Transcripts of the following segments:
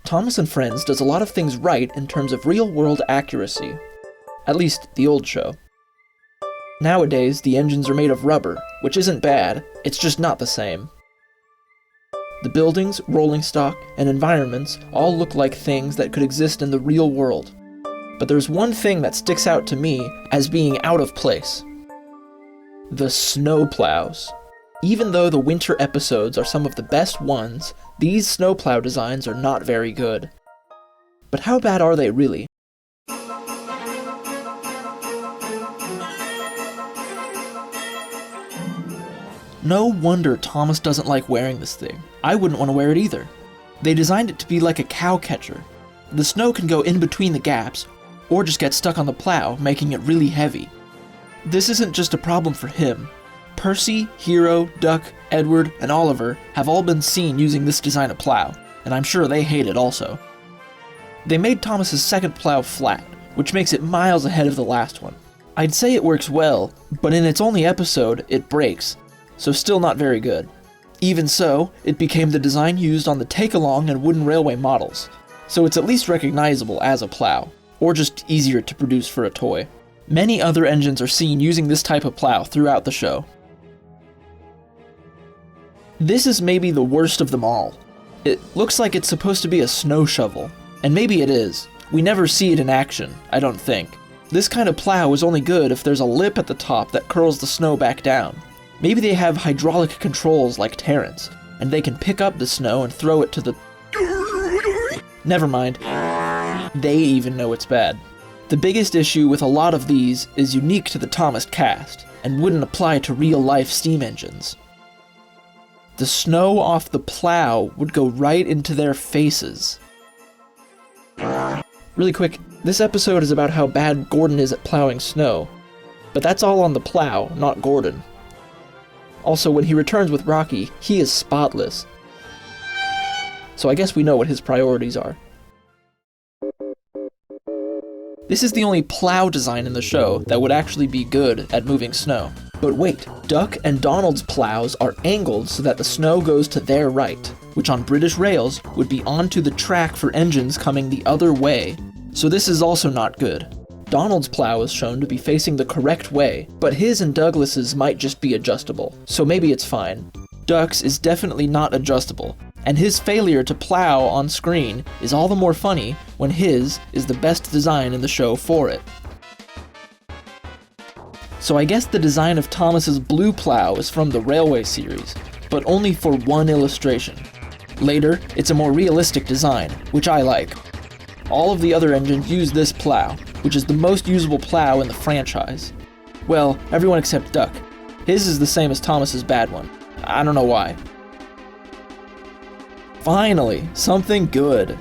Thomas & Friends does a lot of things right in terms of real-world accuracy. At least, the old show. Nowadays, the engines are made of rubber, which isn't bad, it's just not the same. The buildings, rolling stock, and environments all look like things that could exist in the real world. But there's one thing that sticks out to me as being out of place. The snowplows. Even though the winter episodes are some of the best ones, these snowplow designs are not very good. But how bad are they really? No wonder Thomas doesn't like wearing this thing. I wouldn't want to wear it either. They designed it to be like a cow catcher. The snow can go in between the gaps, or just get stuck on the plow, making it really heavy. This isn't just a problem for him. Percy, Hero, Duck, Edward, and Oliver have all been seen using this design of plow, and I'm sure they hate it also. They made Thomas's second plow flat, which makes it miles ahead of the last one. I'd say it works well, but in its only episode, it breaks, so still not very good. Even so, it became the design used on the take-along and wooden railway models, so it's at least recognizable as a plow, or just easier to produce for a toy. Many other engines are seen using this type of plow throughout the show. This is maybe the worst of them all. It looks like it's supposed to be a snow shovel, and maybe it is. We never see it in action, I don't think. This kind of plow is only good if there's a lip at the top that curls the snow back down. Maybe they have hydraulic controls like Terrence, and they can pick up the snow and throw it to the... Never mind. They even know it's bad. The biggest issue with a lot of these is unique to the Thomas cast, and wouldn't apply to real-life steam engines. The snow off the plow would go right into their faces. Really quick, this episode is about how bad Gordon is at plowing snow, but that's all on the plow, not Gordon. Also, when he returns with Rocky, he is spotless. So I guess we know what his priorities are. This is the only plow design in the show that would actually be good at moving snow. But wait, Duck and Donald's plows are angled so that the snow goes to their right, which on British rails would be onto the track for engines coming the other way. So this is also not good. Donald's plow is shown to be facing the correct way, but his and Douglas's might just be adjustable, so maybe it's fine. Duck's is definitely not adjustable, and his failure to plow on screen is all the more funny when his is the best design in the show for it. So I guess the design of Thomas's blue plow is from the Railway series, but only for one illustration. Later, it's a more realistic design, which I like. All of the other engines use this plow, which is the most usable plow in the franchise. Well, everyone except Duck. His is the same as Thomas's bad one. I don't know why. Finally, something good.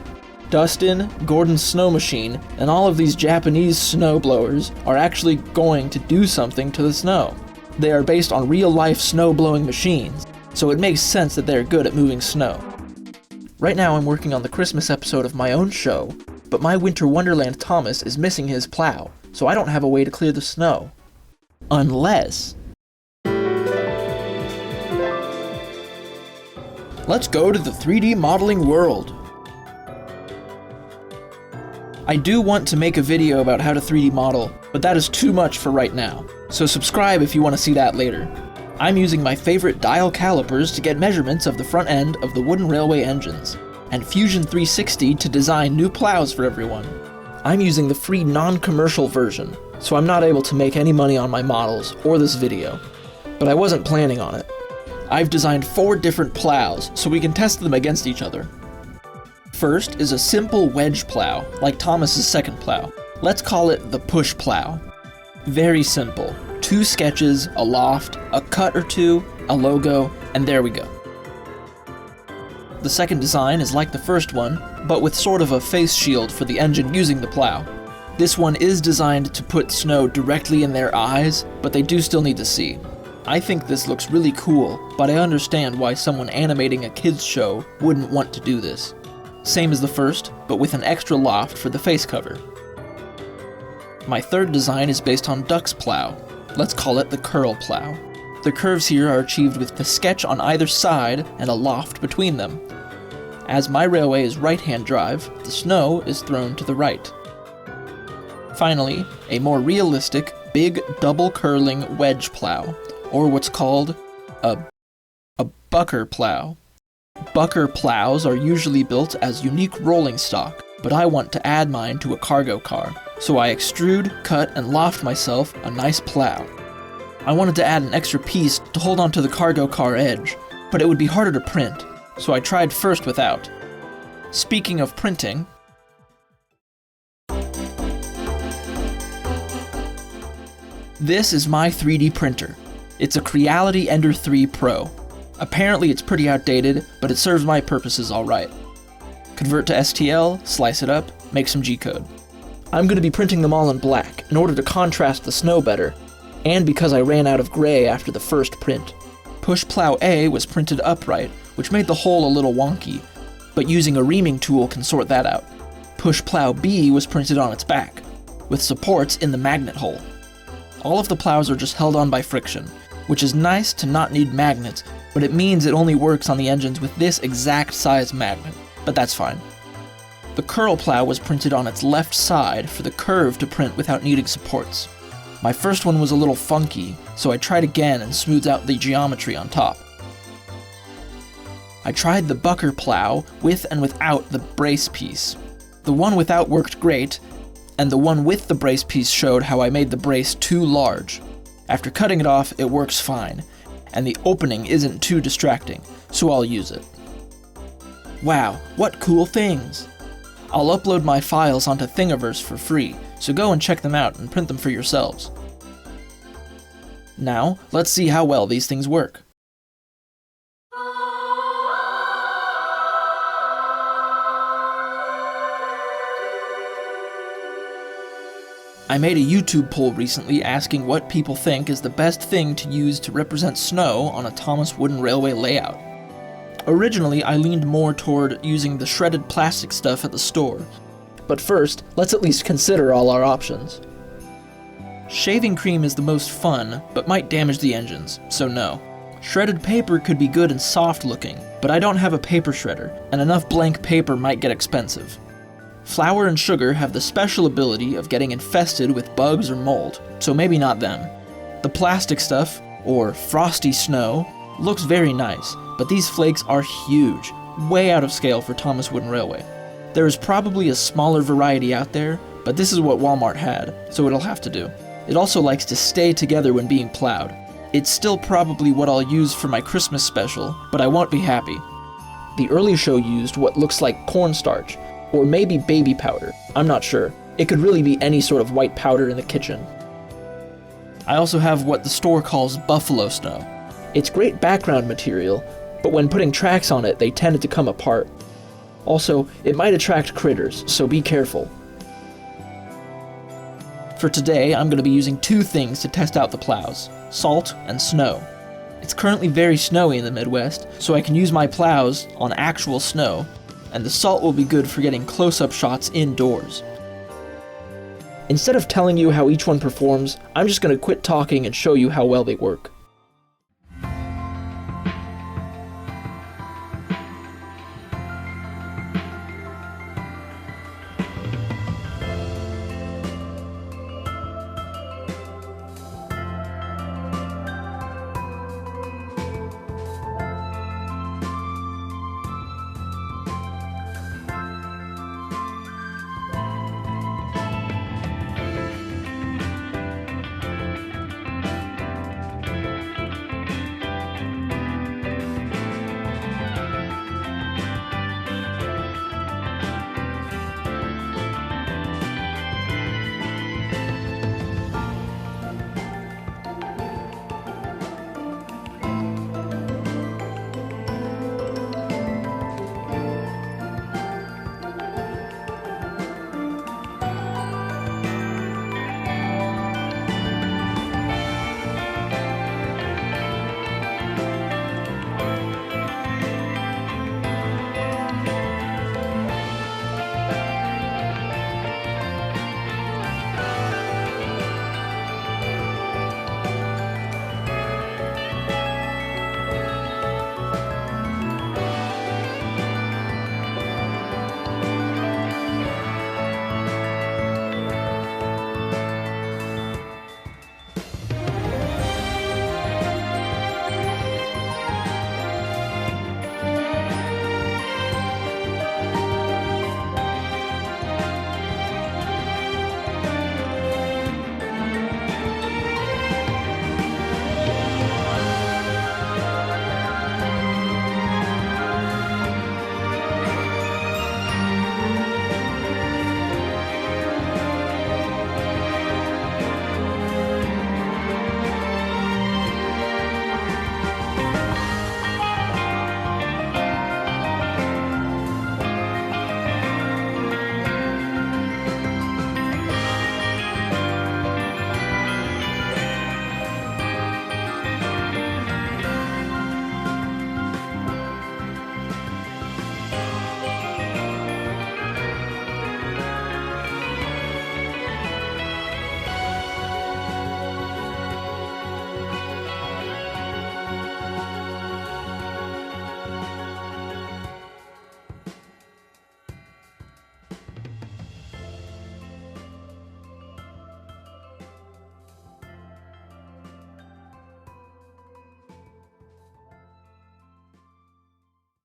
Dustin, Gordon's snow machine, and all of these Japanese snowblowers are actually going to do something to the snow. They are based on real-life snow-blowing machines, so it makes sense that they're good at moving snow. Right now I'm working on the Christmas episode of my own show, but my Winter Wonderland Thomas is missing his plow, so I don't have a way to clear the snow. Unless... Let's go to the 3D modeling world! I do want to make a video about how to 3D model, but that is too much for right now, so subscribe if you want to see that later. I'm using my favorite dial calipers to get measurements of the front end of the wooden railway engines, and Fusion 360 to design new plows for everyone. I'm using the free non-commercial version, so I'm not able to make any money on my models or this video, but I wasn't planning on it. I've designed 4 different plows so we can test them against each other. First is a simple wedge plow, like Thomas's second plow. Let's call it the push plow. Very simple. 2 sketches, a loft, a cut or 2, a logo, and there we go. The second design is like the first one, but with sort of a face shield for the engine using the plow. This one is designed to put snow directly in their eyes, but they do still need to see. I think this looks really cool, but I understand why someone animating a kids show wouldn't want to do this. Same as the first, but with an extra loft for the face cover. My third design is based on Duck's plow. Let's call it the curl plow. The curves here are achieved with the sketch on either side and a loft between them. As my railway is right-hand drive, the snow is thrown to the right. Finally, a more realistic, big double-curling wedge plow, or what's called a bucker plow. Bucker plows are usually built as unique rolling stock, but I want to add mine to a cargo car, so I extrude, cut, and loft myself a nice plow. I wanted to add an extra piece to hold onto the cargo car edge, but it would be harder to print, so I tried first without. Speaking of printing, this is my 3D printer. It's a Creality Ender 3 Pro. Apparently it's pretty outdated, but it serves my purposes alright. Convert to STL, slice it up, make some G-code. I'm going to be printing them all in black in order to contrast the snow better, and because I ran out of gray after the first print. Push Plow A was printed upright, which made the hole a little wonky, but using a reaming tool can sort that out. Push Plow B was printed on its back, with supports in the magnet hole. All of the plows are just held on by friction, which is nice to not need magnets, but it means it only works on the engines with this exact size magnet, but that's fine. The curl plow was printed on its left side for the curve to print without needing supports. My first one was a little funky, so I tried again and smoothed out the geometry on top. I tried the bucker plow with and without the brace piece. The one without worked great, and the one with the brace piece showed how I made the brace too large. After cutting it off, it works fine, and the opening isn't too distracting, so I'll use it. Wow, what cool things! I'll upload my files onto Thingiverse for free, so go and check them out and print them for yourselves. Now, let's see how well these things work. I made a YouTube poll recently asking what people think is the best thing to use to represent snow on a Thomas wooden railway layout. Originally, I leaned more toward using the shredded plastic stuff at the store. But first, let's at least consider all our options. Shaving cream is the most fun, but might damage the engines, so no. Shredded paper could be good and soft looking, but I don't have a paper shredder, and enough blank paper might get expensive. Flour and sugar have the special ability of getting infested with bugs or mold, so maybe not them. The plastic stuff, or frosty snow, looks very nice, but these flakes are huge, way out of scale for Thomas Wooden Railway. There is probably a smaller variety out there, but this is what Walmart had, so it'll have to do. It also likes to stay together when being plowed. It's still probably what I'll use for my Christmas special, but I won't be happy. The early show used what looks like cornstarch, or maybe baby powder, I'm not sure. It could really be any sort of white powder in the kitchen. I also have what the store calls buffalo snow. It's great background material, but when putting tracks on it, they tended to come apart. Also, it might attract critters, so be careful. For today, I'm going to be using two things to test out the plows: salt and snow. It's currently very snowy in the Midwest, so I can use my plows on actual snow, and the salt will be good for getting close-up shots indoors. Instead of telling you how each one performs, I'm just going to quit talking and show you how well they work.